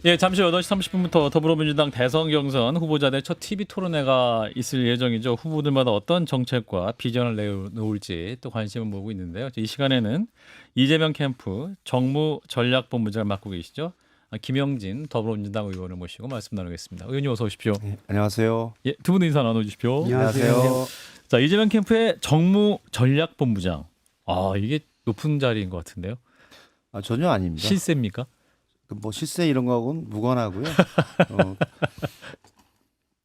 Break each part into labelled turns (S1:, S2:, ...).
S1: 예, 잠시 8시 30분부터 더불어민주당 대선 경선 후보자들 첫 TV 토론회가 있을 예정이죠. 후보들마다 어떤 정책과 비전을 내놓을지 또 관심을 모으고 있는데요. 이 시간에는 이재명 캠프 정무전략본부장을 맡고 계시죠. 김영진 더불어민주당 의원을 모시고 말씀 나누겠습니다. 의원님 어서 오십시오.
S2: 네, 안녕하세요.
S1: 예, 두 분 인사 나눠주십시오.
S2: 안녕하세요.
S1: 자, 이재명 캠프의 정무전략본부장. 이게 높은 자리인 것 같은데요.
S2: 전혀 아닙니다.
S1: 실세입니까?
S2: 뭐 실세 이런 거하고는 무관하고요.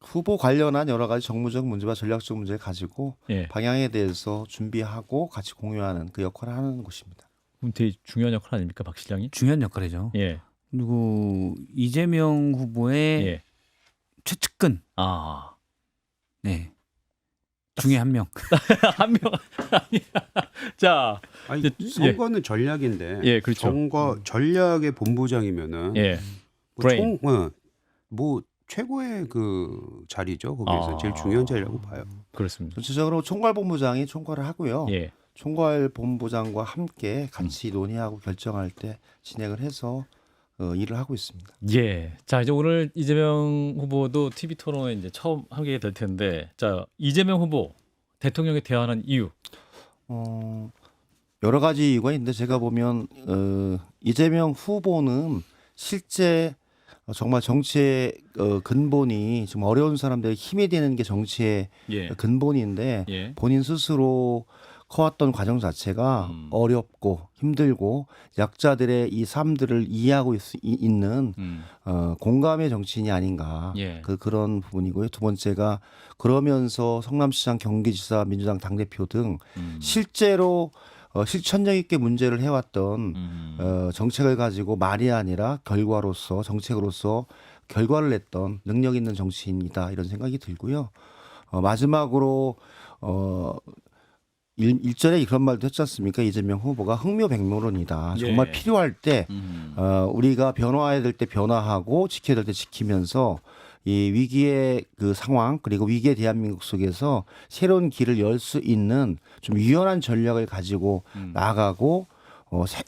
S2: 후보 관련한 여러 가지 정무적 문제와 전략적 문제를 가지고
S1: 예.
S2: 방향에 대해서 준비하고 같이 공유하는 그 역할을 하는 곳입니다.
S1: 그럼 되게 중요한 역할 아닙니까, 박 실장이?
S3: 중요한 역할이죠.
S1: 예.
S3: 그리고 이재명 후보의
S1: 예.
S3: 최측근, 네, 중에 한 명.
S1: 한 명. 자,
S4: 아니,
S1: 이제-
S4: 선거는 전략인데
S1: 예, 그렇죠.
S4: 선거 전략의 본부장이면은
S1: 예.
S4: 뭐,
S1: 브레인.
S4: 뭐 최고의 그 자리죠. 거기에서
S1: 아.
S4: 제일 중요한 자리라고 봐요.
S1: 그렇습니다.
S2: 전체적으로 총괄본부장이 총괄을 하고요.
S1: 예.
S2: 총괄본부장과 함께 같이 논의하고 결정할 때 진행을 해서 일을 하고 있습니다.
S1: 예. 자, 이제 오늘 이재명 후보도 TV 토론에 이제 처음 하게 될 텐데, 자, 이재명 후보 대통령에 대항하는 이유.
S2: 여러 가지 이유가 있는데 제가 보면 이재명 후보는 실제 정말 정치의 근본이 좀 어려운 사람들의 힘이 되는 게 정치의
S1: 예.
S2: 근본인데
S1: 예.
S2: 본인 스스로 커왔던 과정 자체가 어렵고 힘들고 약자들의 이 삶들을 이해하고 있는 공감의 정치인이 아닌가.
S1: 예.
S2: 그런 부분이고요. 두 번째가 그러면서 성남시장, 경기지사, 민주당 당대표 등 실제로 실천력 있게 문제를 해왔던 정책을 가지고 말이 아니라 결과로서 정책으로서 결과를 냈던 능력 있는 정치인이다 이런 생각이 들고요. 마지막으로 일전에 그런 말도 했지 않습니까? 이재명 후보가 흥묘백모론이다. 정말
S1: 예.
S2: 필요할 때 우리가 변화해야 될 때 변화하고 지켜야 될 때 지키면서 이 위기의 그 상황 그리고 위기의 대한민국 속에서 새로운 길을 열 수 있는 좀 유연한 전략을 가지고 나아가고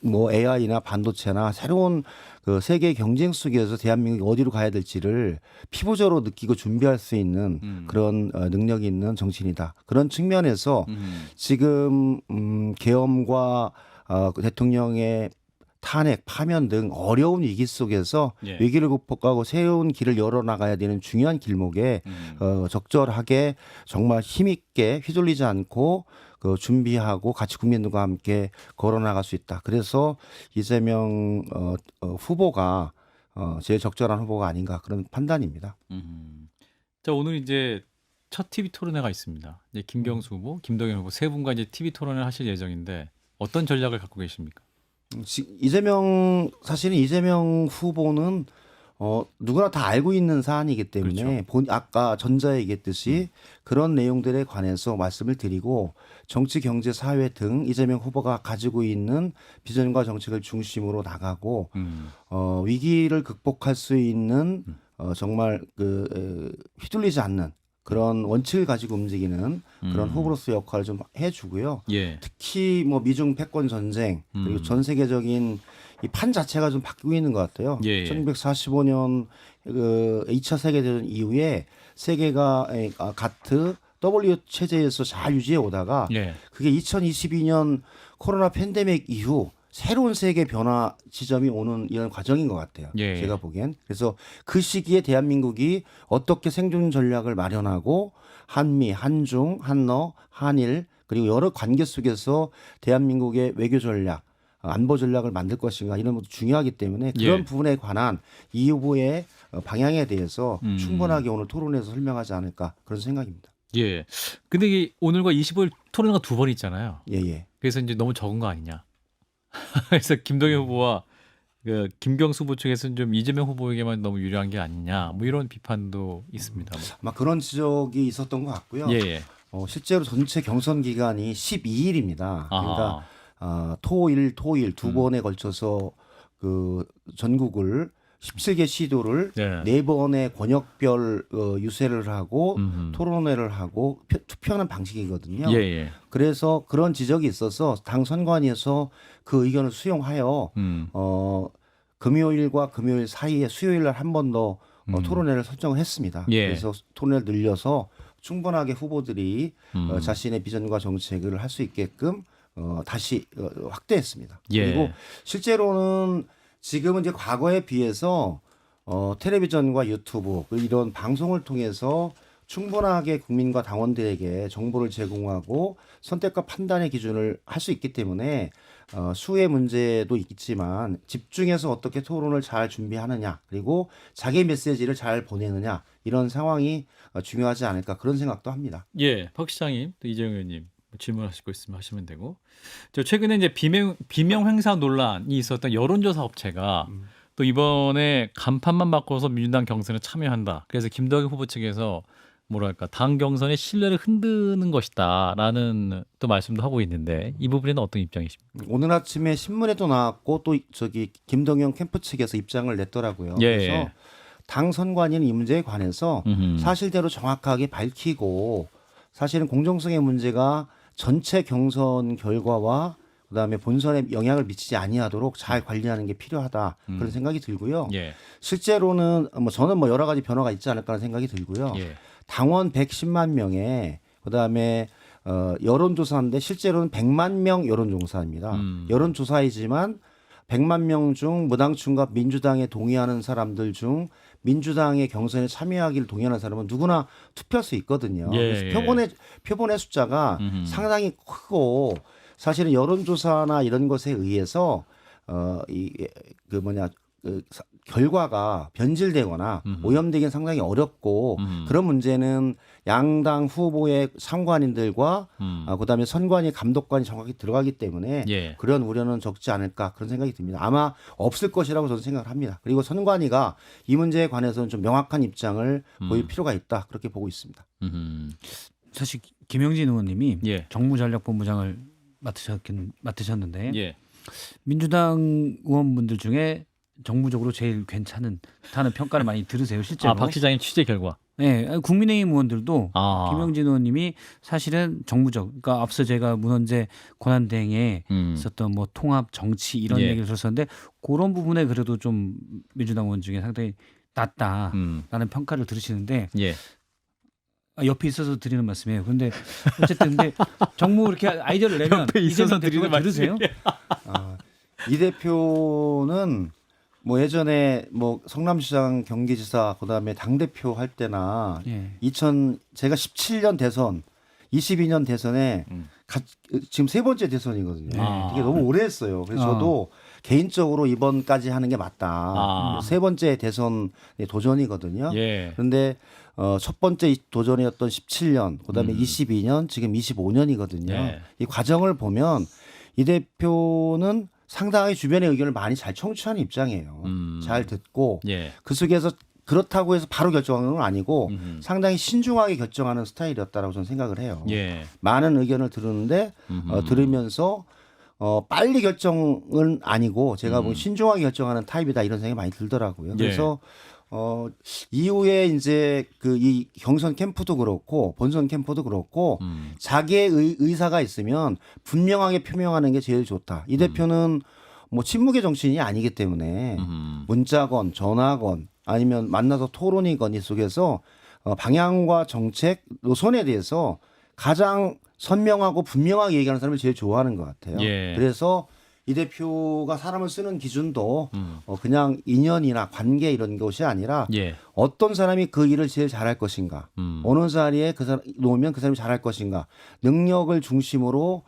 S2: 뭐 AI나 반도체나 새로운 그 세계 경쟁 속에서 대한민국이 어디로 가야 될지를 피부적으로 느끼고 준비할 수 있는 그런 능력이 있는 정치인이다. 그런 측면에서 지금 계엄과 대통령의 탄핵, 파면 등 어려운 위기 속에서
S1: 예.
S2: 위기를 극복하고 새로운 길을 열어나가야 되는 중요한 길목에 적절하게 정말 힘있게 휘둘리지 않고 준비하고 같이 국민들과 함께 걸어나갈 수 있다. 그래서 이재명 후보가 제일 적절한 후보가 아닌가 그런 판단입니다.
S1: 자, 오늘 이제 첫 TV 토론회가 있습니다. 이제 김경수 후보, 김동연 후보 세 분과 이제 TV 토론을 하실 예정인데 어떤 전략을 갖고 계십니까?
S2: 사실은 이재명 후보는 누구나 다 알고 있는 사안이기 때문에
S1: 그렇죠.
S2: 아까 전자에 얘기했듯이 그런 내용들에 관해서 말씀을 드리고 정치, 경제, 사회 등 이재명 후보가 가지고 있는 비전과 정책을 중심으로 나가고 위기를 극복할 수 있는 정말 휘둘리지 않는 그런 원칙을 가지고 움직이는 그런 후보로서 역할을 좀 해주고요.
S1: 예.
S2: 특히 뭐 미중 패권 전쟁 그리고 전 세계적인 이 판 자체가 좀 바뀌고 있는 것 같아요.
S1: 예.
S2: 1945년 2차 세계대전 이후에 세계가 가트 W 체제에서 잘 유지해 오다가
S1: 예.
S2: 그게 2022년 코로나 팬데믹 이후 새로운 세계 변화 지점이 오는 이런 과정인 것 같아요.
S1: 예.
S2: 제가 보기엔. 그래서 그 시기에 대한민국이 어떻게 생존 전략을 마련하고 한미, 한중, 한러, 한일 그리고 여러 관계 속에서 대한민국의 외교 전략, 안보 전략을 만들 것인가 이런 것도 중요하기 때문에 그런
S1: 예.
S2: 부분에 관한 이 후보의 방향에 대해서 충분하게 오늘 토론에서 설명하지 않을까 그런 생각입니다.
S1: 예. 근데 이 오늘과 25일 토론회가 두 번 있잖아요.
S2: 예.
S1: 그래서 이제 너무 적은 거 아니냐. 그래서 김동연 후보와 그 김경수 후보 측에서는 좀 이재명 후보에게만 너무 유리한 게 아니냐. 뭐 이런 비판도 있습니다.
S2: 아마 그런 지적이 있었던 것 같고요.
S1: 예.
S2: 실제로 전체 경선 기간이 12일입니다. 그러니까 토일 두 번에 걸쳐서 그 전국을 17개 시도를
S1: 네.
S2: 4번의 권역별 유세를 하고 토론회를 하고 투표하는 방식이거든요.
S1: 예.
S2: 그래서 그런 지적이 있어서 당 선관위에서 그 의견을 수용하여 금요일과 금요일 사이에 수요일 날 한 번 더 토론회를 설정을 했습니다.
S1: 예.
S2: 그래서 토론회를 늘려서 충분하게 후보들이 자신의 비전과 정책을 할 수 있게끔 다시 확대했습니다.
S1: 예.
S2: 그리고 실제로는 지금은 이제 과거에 비해서 텔레비전과 유튜브 이런 방송을 통해서 충분하게 국민과 당원들에게 정보를 제공하고 선택과 판단의 기준을 할 수 있기 때문에 수의 문제도 있지만 집중해서 어떻게 토론을 잘 준비하느냐 그리고 자기 메시지를 잘 보내느냐 이런 상황이 중요하지 않을까 그런 생각도 합니다.
S1: 예, 박 시장님, 또 이재용 의원님 질문하실 거 있으면 하시면 되고. 저 최근에 이제 비명 행사 논란이 있었던 여론조사 업체가 또 이번에 간판만 바꿔서 민주당 경선에 참여한다. 그래서 김덕영 후보 측에서 뭐랄까 당 경선의 신뢰를 흔드는 것이다라는 또 말씀도 하고 있는데 이 부분에는 어떤 입장이십니까?
S2: 오늘 아침에 신문에도 나왔고 또 저기 김동연 캠프 측에서 입장을 냈더라고요.
S1: 예.
S2: 그래서 당 선관위는 이 문제에 관해서 사실대로 정확하게 밝히고 사실은 공정성의 문제가 전체 경선 결과와 그다음에 본선에 영향을 미치지 아니하도록 잘 관리하는 게 필요하다 그런 생각이 들고요.
S1: 예.
S2: 실제로는 저는 여러 가지 변화가 있지 않을까 하는 생각이 들고요.
S1: 예.
S2: 당원 110만 명에 그다음에 여론조사인데 실제로는 100만 명 여론조사입니다. 여론조사이지만 100만 명 중 무당층과 민주당에 동의하는 사람들 중 민주당의 경선에 참여하기를 동의하는 사람은 누구나 투표할 수 있거든요.
S1: 예,
S2: 그래서 표본의 숫자가 상당히 크고 사실은 여론조사나 이런 것에 의해서 결과가 변질되거나 오염되기는 상당히 어렵고 그런 문제는 양당 후보의 상관인들과 그다음에 선관위 감독관이 정확히 들어가기 때문에
S1: 예.
S2: 그런 우려는 적지 않을까 그런 생각이 듭니다. 아마 없을 것이라고 저는 생각을 합니다. 그리고 선관위가 이 문제에 관해서는 좀 명확한 입장을 보일 필요가 있다 그렇게 보고 있습니다.
S3: 사실 김영진 의원님이
S1: 예.
S3: 정무전략본부장을 맡으셨는데
S1: 예.
S3: 민주당 의원분들 중에 정무적으로 제일 괜찮다는 평가를 많이 들으세요 실제로.
S1: 아, 박 시장님 취재 결과.
S3: 네, 국민의힘 의원들도
S1: 아.
S3: 김영진 의원님이 사실은 정무적, 그러니까 앞서 제가 문헌재 권한대행에 있었던 뭐 통합 정치 이런
S1: 예.
S3: 얘기를 들었었는데 그런 부분에 그래도 좀 민주당 의원 중에 상당히 낫다라는 평가를 들으시는데
S1: 예.
S3: 옆에 있어서 드리는 말씀이에요. 그런데 어쨌든 근데 정무 이렇게 아이디어를 내면
S1: 옆에 있어서
S3: 이재명
S1: 드리는
S3: 대표가 들으세요?
S2: 이 대표는 예전에 성남시장 경기지사 그다음에 당 대표 할 때나
S3: 예.
S2: 제가 17년 대선, 22년 대선에 지금 세 번째 대선이거든요.
S1: 아.
S2: 이게 너무 오래 했어요. 그래서 저도 개인적으로 이번까지 하는 게 맞다.
S1: 아.
S2: 세 번째 대선 도전이거든요.
S1: 예.
S2: 그런데 첫 번째 도전이었던 17년, 그다음에 22년, 지금 25년이거든요.
S1: 예.
S2: 이 과정을 보면 이 대표는 상당히 주변의 의견을 많이 잘 청취하는 입장이에요. 잘 듣고
S1: 예.
S2: 그 속에서 그렇다고 해서 바로 결정하는 건 아니고 상당히 신중하게 결정하는 스타일이었다라고 저는 생각을 해요.
S1: 예.
S2: 많은 의견을 들으는데 들으면서 빨리 결정은 아니고 제가 보기엔 신중하게 결정하는 타입이다 이런 생각이 많이 들더라고요. 그래서 이후에 이제 이 경선 캠프도 그렇고 본선 캠프도 그렇고 자기의 의사가 있으면 분명하게 표명하는 게 제일 좋다. 이 대표는 친묵의 정치인이 아니기 때문에 문자건 전화건 아니면 만나서 토론이건 이 속에서 방향과 정책 노선에 대해서 가장 선명하고 분명하게 얘기하는 사람을 제일 좋아하는 것 같아요.
S1: 예.
S2: 그래서 이 대표가 사람을 쓰는 기준도 그냥 인연이나 관계 이런 것이 아니라
S1: 예.
S2: 어떤 사람이 그 일을 제일 잘할 것인가, 어느 자리에 그 사람 놓으면 그 사람이 잘할 것인가, 능력을 중심으로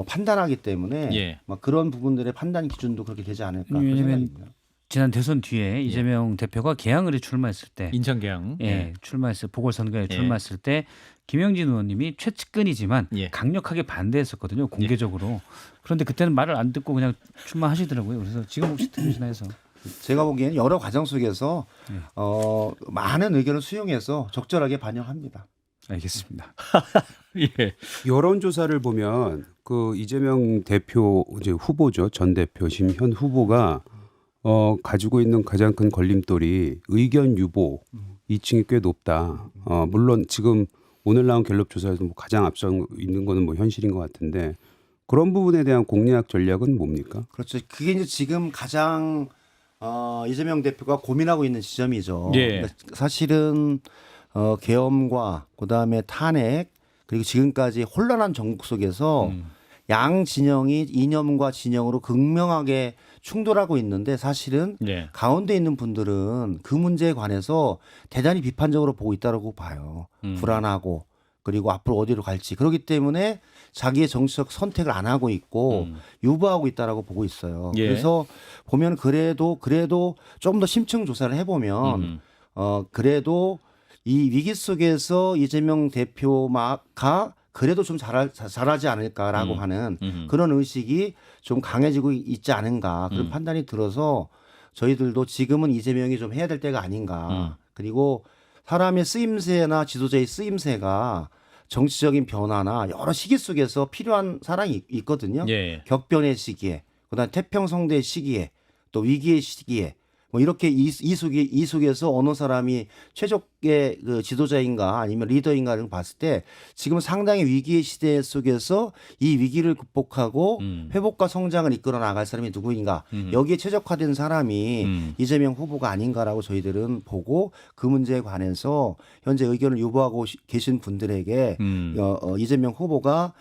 S2: 판단하기 때문에
S1: 예.
S2: 그런 부분들의 판단 기준도 그렇게 되지 않을까 그런
S3: 왜냐면
S2: 생각입니다.
S3: 지난 대선 뒤에 이재명 대표가 개항을에 출마했을 때
S1: 인천 계양.
S3: 출마했을 보궐선거에
S1: 예.
S3: 출마했을 때 김영진 의원님이 최측근이지만
S1: 예.
S3: 강력하게 반대했었거든요 공개적으로. 그런데 그때는 말을 안 듣고 그냥 출마하시더라고요. 그래서 지금 혹시 들으시나 해서.
S2: 제가 보기에는 여러 과정 속에서 많은 의견을 수용해서 적절하게 반영합니다.
S3: 알겠습니다.
S1: 예.
S4: 여론조사를 보면 이재명 대표 이제 후보죠. 전 대표심 현 후보가 가지고 있는 가장 큰 걸림돌이 의견 유보 2층이 꽤 높다. 물론 지금 오늘 나온 갤럽 조사에서 가장 앞서 있는 거는 현실인 것 같은데 그런 부분에 대한 공략 전략은 뭡니까?
S2: 그렇죠. 그게 이제 지금 가장 이재명 대표가 고민하고 있는 지점이죠.
S1: 예.
S2: 그러니까 사실은 계엄과 그다음에 탄핵 그리고 지금까지 혼란한 전국 속에서 양 진영이 이념과 진영으로 극명하게 충돌하고 있는데 사실은
S1: 예.
S2: 가운데 있는 분들은 그 문제에 관해서 대단히 비판적으로 보고 있다고 봐요. 불안하고 그리고 앞으로 어디로 갈지 그렇기 때문에 자기의 정치적 선택을 안 하고 있고 유보하고 있다라고 보고 있어요.
S1: 예.
S2: 그래서 보면 그래도 좀 더 심층 조사를 해보면 그래도 이 위기 속에서 이재명 대표가 그래도 좀 잘하지 않을까라고 하는 그런 의식이 좀 강해지고 있지 않은가 그런 판단이 들어서 저희들도 지금은 이재명이 좀 해야 될 때가 아닌가. 그리고 사람의 쓰임새나 지도자의 쓰임새가 정치적인 변화나 여러 시기 속에서 필요한 사람이 있거든요.
S1: 예.
S2: 격변의 시기에, 그다음 태평성대의 시기에, 또 위기의 시기에 뭐 이렇게 이 속에서 어느 사람이 최적의 그 지도자인가 아니면 리더인가를 봤을 때 지금 상당히 위기의 시대 속에서 이 위기를 극복하고 회복과 성장을 이끌어 나갈 사람이 누구인가 여기에 최적화된 사람이 이재명 후보가 아닌가라고 저희들은 보고 그 문제에 관해서 현재 의견을 유보하고 계신 분들에게 이재명 후보가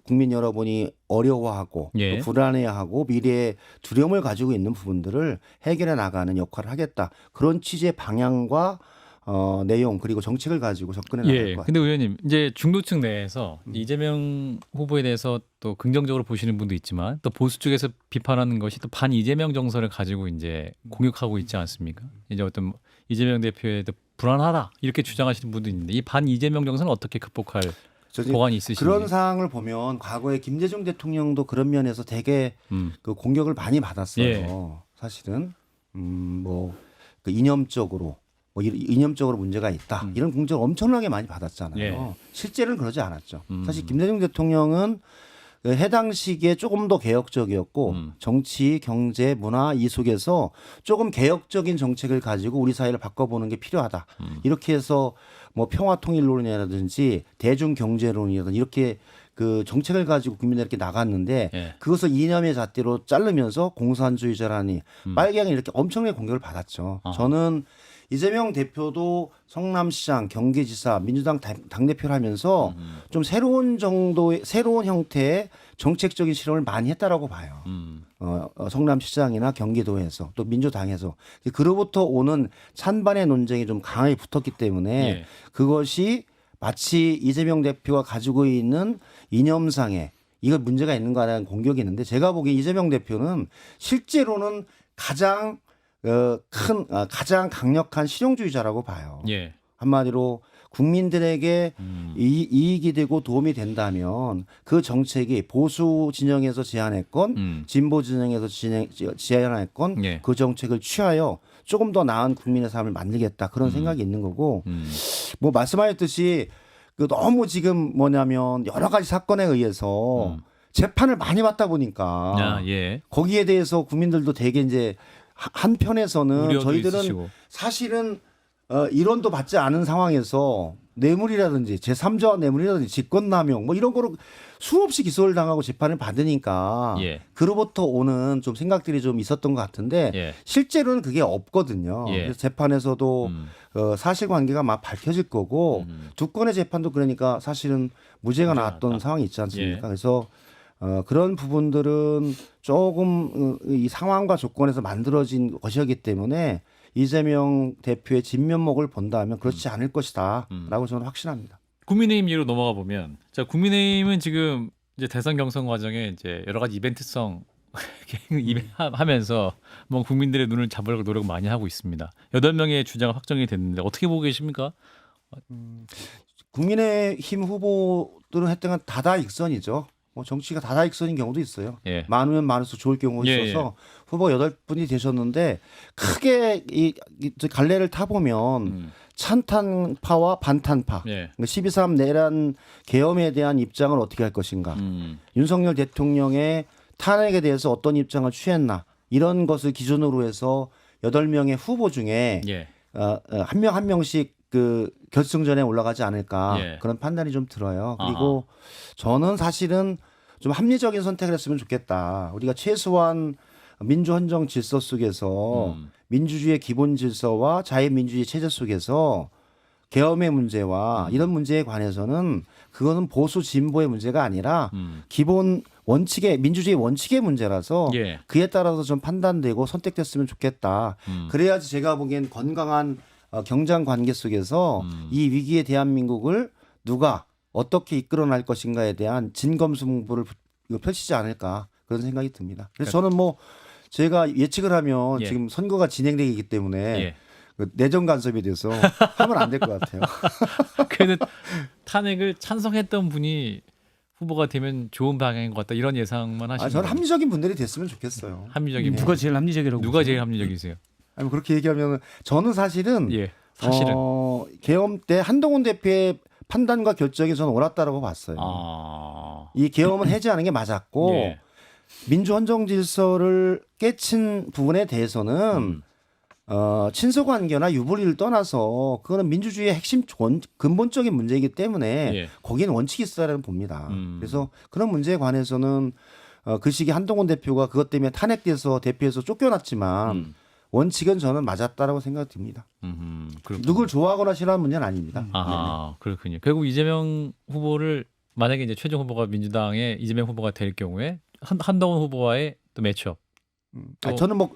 S2: 국민 여러분이 어려워하고
S1: 예.
S2: 또 불안해하고 미래에 두려움을 가지고 있는 부분들을 해결해 나가는 역할을 하겠다. 그런 취지의 방향과 내용 그리고 정책을 가지고 접근해 나갈
S1: 예.
S2: 것 같아요.
S1: 근데 의원님 이제 중도층 내에서 이재명 후보에 대해서 또 긍정적으로 보시는 분도 있지만 또 보수 쪽에서 비판하는 것이 또 반 이재명 정서를 가지고 이제 공격하고 있지 않습니까? 이제 어떤 이재명 대표에 대해 불안하다 이렇게 주장하시는 분도 있는데 이 반 이재명 정서는 어떻게 극복할 보관이 있으신지.
S2: 그런 상황을 보면 과거에 김대중 대통령도 그런 면에서 되게 그 공격을 많이 받았어요.
S1: 예.
S2: 사실은 그 이념적으로 이념적으로 문제가 있다 이런 공격을 엄청나게 많이 받았잖아요.
S1: 예.
S2: 실제로는 그러지 않았죠. 사실 김대중 대통령은 그 해당 시기에 조금 더 개혁적이었고 정치, 경제, 문화 이 속에서 조금 개혁적인 정책을 가지고 우리 사회를 바꿔보는 게 필요하다. 이렇게 해서 뭐 평화통일론이라든지 대중경제론이라든지 이렇게 그 정책을 가지고 국민들에게 나갔는데
S1: 예.
S2: 그것을 이념의 잣대로 자르면서 공산주의자라니 빨갱이 이렇게 엄청나게 공격을 받았죠. 저는 이재명 대표도 성남시장, 경기지사, 민주당 당대표를 하면서 좀 새로운 형태의 정책적인 실험을 많이 했다라고 봐요. 성남시장이나 경기도에서 또 민주당에서 그로부터 오는 찬반의 논쟁이 좀 강하게 붙었기 때문에
S1: 예.
S2: 그것이 마치 이재명 대표가 가지고 있는 이념상에 이거 문제가 있는가 하는 공격이 있는데 제가 보기에 이재명 대표는 실제로는 가장 강력한 실용주의자라고 봐요.
S1: 예.
S2: 한마디로 국민들에게 이익이 되고 도움이 된다면 그 정책이 보수 진영에서 제안했건 진보 진영에서 제안했건
S1: 예.
S2: 그 정책을 취하여 조금 더 나은 국민의 삶을 만들겠다 그런 생각이 있는 거고 뭐 말씀하셨듯이 그 너무 지금 뭐냐면 여러 가지 사건에 의해서 재판을 많이 받다 보니까
S1: 예.
S2: 거기에 대해서 국민들도 되게 이제 한편에서는
S1: 우려도
S2: 저희들은
S1: 있으시고.
S2: 사실은 이론도 받지 않은 상황에서 뇌물이라든지 제3자 뇌물이라든지 직권남용 뭐 이런 거로 수없이 기소를 당하고 재판을 받으니까
S1: 예.
S2: 그로부터 오는 좀 생각들이 좀 있었던 것 같은데
S1: 예.
S2: 실제로는 그게 없거든요.
S1: 예.
S2: 그래서 재판에서도 사실관계가 막 밝혀질 거고 두 건의 재판도 그러니까 사실은 무죄가 나왔던 상황이 있지 않습니까?
S1: 예.
S2: 그래서 그런 부분들은 조금 이 상황과 조건에서 만들어진 것이었기 때문에 이재명 대표의 진면목을 본다면 그렇지 않을 것이다라고 저는 확신합니다.
S1: 국민의힘 예로 넘어가 보면 자 국민의힘은 지금 이제 대선 경선 과정에 이제 여러 가지 이벤트성 하면서 뭐 국민들의 눈을 잡으려고 노력을 많이 하고 있습니다. 8명의 주자가 확정이 됐는데 어떻게 보고 계십니까?
S2: 국민의힘 후보들은 했던 다다익선이죠. 뭐 정치가 다다익선인 경우도 있어요.
S1: 예.
S2: 많으면 많을수록 좋을 경우가
S1: 예,
S2: 있어서 후보 8분이 되셨는데 크게 이 갈래를 타보면 찬탄파와 반탄파
S1: 예.
S2: 12.3 내란 계엄에 대한 입장을 어떻게 할 것인가 윤석열 대통령의 탄핵에 대해서 어떤 입장을 취했나 이런 것을 기준으로 해서 8명의 후보 중에
S1: 예.
S2: 한 명 한 명씩 그 결승전에 올라가지 않을까
S1: 예.
S2: 그런 판단이 좀 들어요. 그리고 저는 사실은 좀 합리적인 선택을 했으면 좋겠다. 우리가 최소한 민주헌정 질서 속에서 민주주의의 기본 질서와 자유민주주의 체제 속에서 계엄의 문제와 이런 문제에 관해서는 그거는 보수 진보의 문제가 아니라 기본 원칙의 민주주의 원칙의 문제라서
S1: 예.
S2: 그에 따라서 좀 판단되고 선택됐으면 좋겠다. 그래야지 제가 보기엔 건강한 경쟁 관계 속에서 이 위기의 대한민국을 누가 어떻게 이끌어낼 것인가에 대한 진검승부를 펼치지 않을까 그런 생각이 듭니다. 그래서 저는 뭐 제가 예측을 하면
S1: 예.
S2: 지금 선거가 진행되기 때문에
S1: 예.
S2: 그 내정 간섭에 대해서 하면 안 될 것 같아요.
S1: 그래도 탄핵을 찬성했던 분이 후보가 되면 좋은 방향인 것 같다 이런 예상만 하시는
S2: 저는
S1: 거예요?
S2: 합리적인 분들이 됐으면 좋겠어요.
S1: 합리적인
S3: 누가 제일 합리적이라고
S1: 누가
S3: 보세요?
S1: 제일 합리적이세요?
S2: 아니 뭐 그렇게 얘기하면 저는 사실은
S1: 예, 사실은
S2: 계엄 때 한동훈 대표의 판단과 결정이 저는 옳았다라고 봤어요. 이 계엄은 해제하는 게 맞았고
S1: 예.
S2: 민주헌정 질서를 깨친 부분에 대해서는 친소 관계나 유불리를 떠나서 그거는 민주주의의 핵심 근본적인 문제이기 때문에
S1: 예.
S2: 거기는 원칙이 있어야라는 봅니다. 그래서 그런 문제에 관해서는 그 시기 한동훈 대표가 그것 때문에 탄핵돼서 대표에서 쫓겨났지만 원칙은 저는 맞았다라고 생각됩니다. 누굴 좋아하거나 싫어하는 문제는 아닙니다.
S1: 아, 그렇군요. 결국 이재명 후보를 만약에 이제 최종 후보가 민주당의 이재명 후보가 될 경우에 한동훈 후보와의 또 매치업.
S2: 아니, 저는 뭐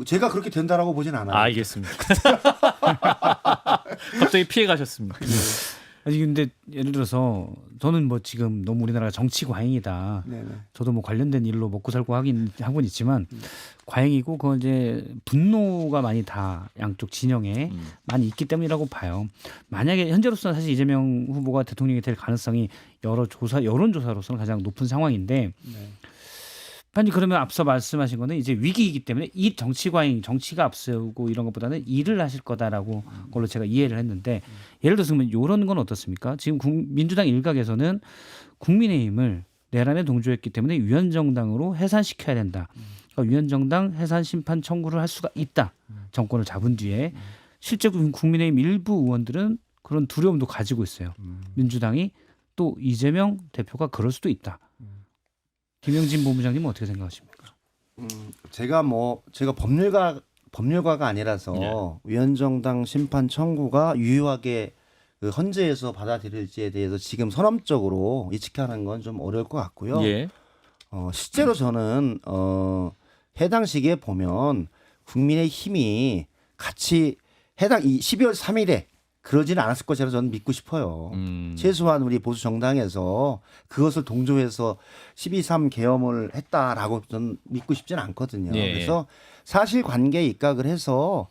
S2: 제가 그렇게 된다라고 보진 않아요.
S1: 알겠습니다. 갑자기 피해 가셨습니다.
S3: 아니 근데 예를 들어서 저는 뭐 지금 너무 우리나라가 정치 과잉이다.
S2: 네네.
S3: 저도 뭐 관련된 일로 먹고 살고 하고는 있지만 과잉이고 그건 이제 분노가 많이 다 양쪽 진영에 많이 있기 때문이라고 봐요. 만약에 현재로서는 사실 이재명 후보가 대통령이 될 가능성이 여론조사로서는 가장 높은 상황인데
S2: 네.
S3: 아니 그러면 앞서 말씀하신 거는 이제 위기이기 때문에 이 정치 과잉, 정치가 앞서고 이런 것보다는 일을 하실 거다라고 걸로 제가 이해를 했는데 예를 들어서 이런 건 어떻습니까? 지금 민주당 일각에서는 국민의힘을 내란에 동조했기 때문에 위헌정당으로 해산시켜야 된다. 그러니까 위헌정당 해산 심판 청구를 할 수가 있다. 정권을 잡은 뒤에 실제 국민의힘 일부 의원들은 그런 두려움도 가지고 있어요. 민주당이 또 이재명 대표가 그럴 수도 있다. 김영진 본부장님은 어떻게 생각하십니까?
S2: 제가 법률가가 아니라서 위헌정당 심판 청구가 유효하게 그 헌재에서 받아들일지에 대해서 지금 선언적으로 예측하는 건 좀 어려울 것 같고요.
S1: 예.
S2: 실제로 저는 해당 시기에 보면 국민의 힘이 같이 해당 12월 3일에 그러지는 않았을 것이라 저는 믿고 싶어요. 최소한 우리 보수 정당에서 그것을 동조해서 12.3 계엄을 했다라고 저는 믿고 싶지는 않거든요.
S1: 예.
S2: 그래서 사실관계에 입각을 해서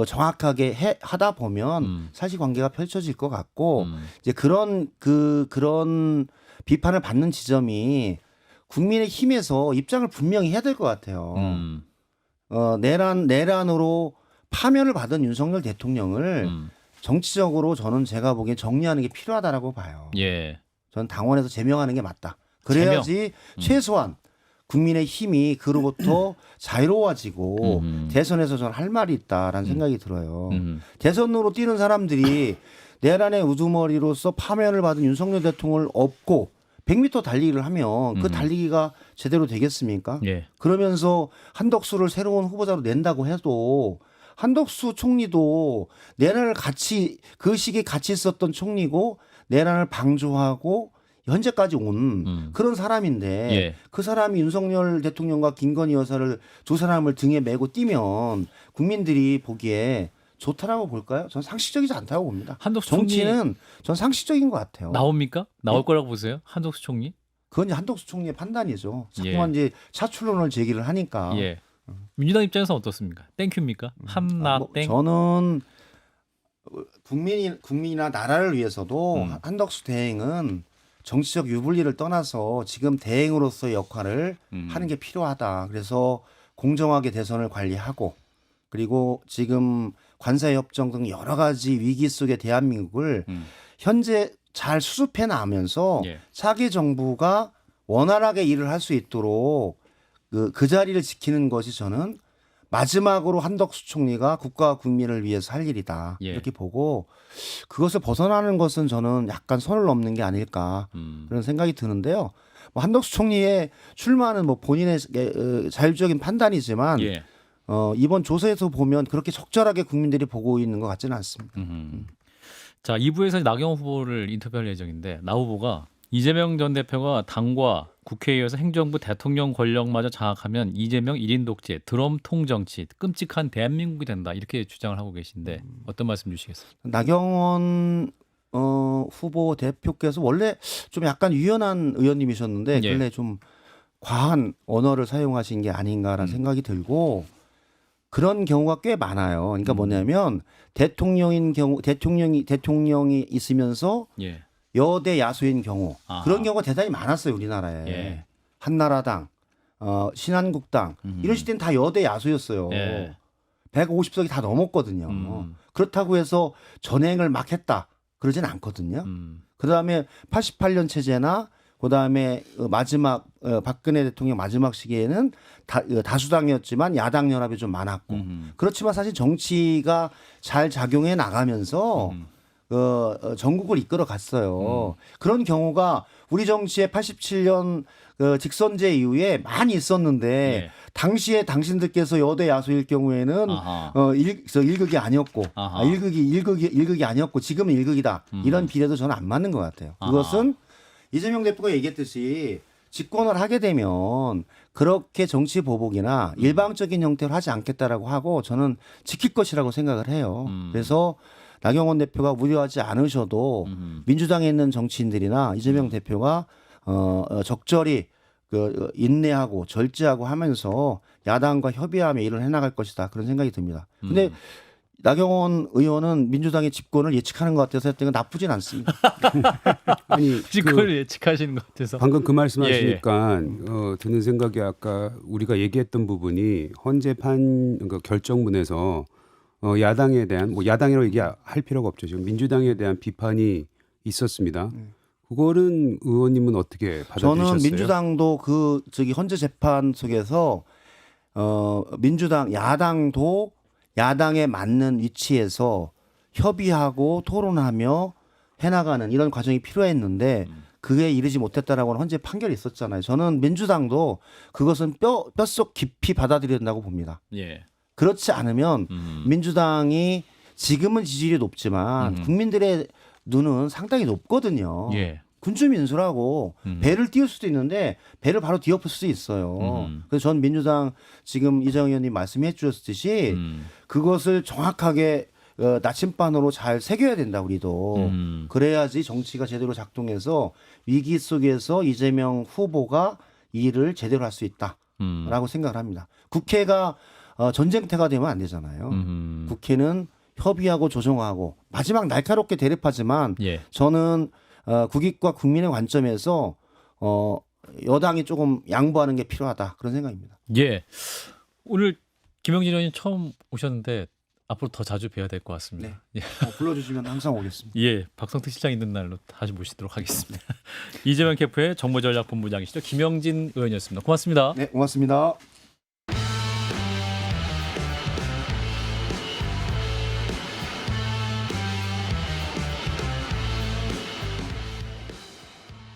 S2: 정확하게 하다 보면 사실관계가 펼쳐질 것 같고 이제 그런 비판을 받는 지점이 국민의 힘에서 입장을 분명히 해야 될 것 같아요. 내란으로 파면을 받은 윤석열 대통령을 정치적으로 저는 제가 보기엔 정리하는 게 필요하다라고 봐요.
S1: 예.
S2: 저는 당원에서 제명하는 게 맞다. 그래야지 최소한 국민의 힘이 그로부터 자유로워지고 대선에서 저는 할 말이 있다라는 생각이 들어요. 대선으로 뛰는 사람들이 내란의 우두머리로서 파면을 받은 윤석열 대통령을 업고 100m 달리기를 하면 그 달리기가 제대로 되겠습니까?
S1: 예.
S2: 그러면서 한덕수를 새로운 후보자로 낸다고 해도 한덕수 총리도 내란을 그 시기에 같이 있었던 총리고 내란을 방조하고 현재까지 온 그런 사람인데
S1: 예.
S2: 그 사람이 윤석열 대통령과 김건희 여사를 두 사람을 등에 메고 뛰면 국민들이 보기에 좋다라고 볼까요? 전 상식적이지 않다고 봅니다.
S1: 한덕수 총리
S2: 정치는 전 상식적인 것 같아요.
S1: 나옵니까? 나올 거라고 보세요? 한덕수 총리?
S2: 그건 이제 한덕수 총리의 판단이죠.
S1: 예.
S2: 자꾸만 이제 차출론을 제기를 하니까.
S1: 예. 민주당 입장에서 어떻습니까? 땡큐입니까? 함나 땡.
S2: 저는 국민이나 나라를 위해서도 한덕수 대행은 정치적 유불리를 떠나서 지금 대행으로서의 역할을 하는 게 필요하다. 그래서 공정하게 대선을 관리하고 그리고 지금 관세협정 등 여러 가지 위기 속의 대한민국을 현재 잘 수습해 나가면서
S1: 예.
S2: 차기 정부가 원활하게 일을 할 수 있도록 그 자리를 지키는 것이 저는 마지막으로 한덕수 총리가 국가와 국민을 위해서 할 일이다.
S1: 예.
S2: 이렇게 보고 그것을 벗어나는 것은 저는 약간 선을 넘는 게 아닐까 그런 생각이 드는데요. 한덕수 총리의 출마는 뭐 본인의 자율적인 판단이지만
S1: 예.
S2: 이번 조사에서 보면 그렇게 적절하게 국민들이 보고 있는 것 같지는 않습니다.
S1: 자, 2부에서 나경원 후보를 인터뷰할 예정인데 나 후보가 이재명 전 대표가 당과 국회에 서 행정부 대통령 권력마저 장악하면 이재명 1인 독재, 드럼통 정치, 끔찍한 대한민국이 된다 이렇게 주장을 하고 계신데 어떤 말씀 주시겠어요?
S2: 나경원 후보 대표께서 원래 좀 약간 유연한 의원님이셨는데
S1: 예.
S2: 근래 좀 과한 언어를 사용하신 게 아닌가라는 생각이 들고 그런 경우가 꽤 많아요. 그러니까 뭐냐면 대통령이 있으면서
S1: 예.
S2: 여대 야수인 경우
S1: 아하.
S2: 그런 경우가 대단히 많았어요 우리나라에.
S1: 예.
S2: 한나라당, 신한국당 이런 시대는 다 여대 야수였어요.
S1: 예.
S2: 150석이 다 넘었거든요. 그렇다고 해서 전행을 막 했다 그러진 않거든요. 그다음에 88년 체제나 그다음에 마지막 박근혜 대통령 마지막 시기에는 다수당이었지만 야당 연합이 좀 많았고 그렇지만 사실 정치가 잘 작용해 나가면서 전국을 이끌어 갔어요. 그런 경우가 우리 정치의 87년 직선제 이후에 많이 있었는데
S1: 예.
S2: 당시에 당신들께서 여대 야수일 경우에는
S1: 아하.
S2: 1극이 아니었고
S1: 아하.
S2: 1극이 아니었고 지금은 1극이다. 이런 비례도 저는 안 맞는 것 같아요. 그것은 이재명 대표가 얘기했듯이 집권을 하게 되면 그렇게 정치 보복이나 일방적인 형태로 하지 않겠다라고 하고 저는 지킬 것이라고 생각을 해요. 그래서 나경원 대표가 우려하지 않으셔도 민주당에 있는 정치인들이나 이재명 대표가 적절히 인내하고 절제하고 하면서 야당과 협의하며 일을 해나갈 것이다 그런 생각이 듭니다. 근데 나경원 의원은 민주당의 집권을 예측하는 것 같아서 나쁘진 않습니다.
S4: 아니
S1: 그걸 예측하시는 것 같아서
S4: 방금 그 말씀하시니까 드는 생각이 아까 우리가 얘기했던 부분이 헌재판 결정문에서 야당에 대한 뭐 야당이라고 얘기할 필요가 없죠. 지금 민주당에 대한 비판이 있었습니다. 그거는 의원님은 어떻게 받아들이셨어요?
S2: 저는 민주당도 헌재 재판 속에서 민주당 야당도 야당에 맞는 위치에서 협의하고 토론하며 해나가는 이런 과정이 필요했는데 그에 이르지 못했다라고는 헌재 판결이 있었잖아요. 저는 민주당도 그것은 뼛속 깊이 받아들여야 된다고 봅니다.
S1: 예.
S2: 그렇지 않으면 민주당이 지금은 지지율이 높지만 국민들의 눈은 상당히 높거든요.
S1: 예.
S2: 군주민주라고 배를 띄울 수도 있는데 배를 바로 뒤엎을 수도 있어요. 그래서 전 민주당 지금 이정현 의원님 말씀해 주셨듯이 그것을 정확하게 나침반으로 잘 새겨야 된다 우리도. 그래야지 정치가 제대로 작동해서 위기 속에서 이재명 후보가 일을 제대로 할 수 있다라고 생각을 합니다. 국회가 전쟁터가 되면 안 되잖아요. 국회는 협의하고 조정하고 마지막 날카롭게 대립하지만
S1: 예.
S2: 저는 국익과 국민의 관점에서 여당이 조금 양보하는 게 필요하다 그런 생각입니다.
S1: 예. 오늘 김영진 의원님 처음 오셨는데 앞으로 더 자주 뵈야 될 것 같습니다.
S2: 네. 불러주시면 항상 오겠습니다.
S1: 예, 박성택 실장 있는 날로 다시 모시도록 하겠습니다. 이재명 캠프의 정보전략본부장이시죠 김영진 의원이었습니다. 고맙습니다.
S2: 네, 고맙습니다.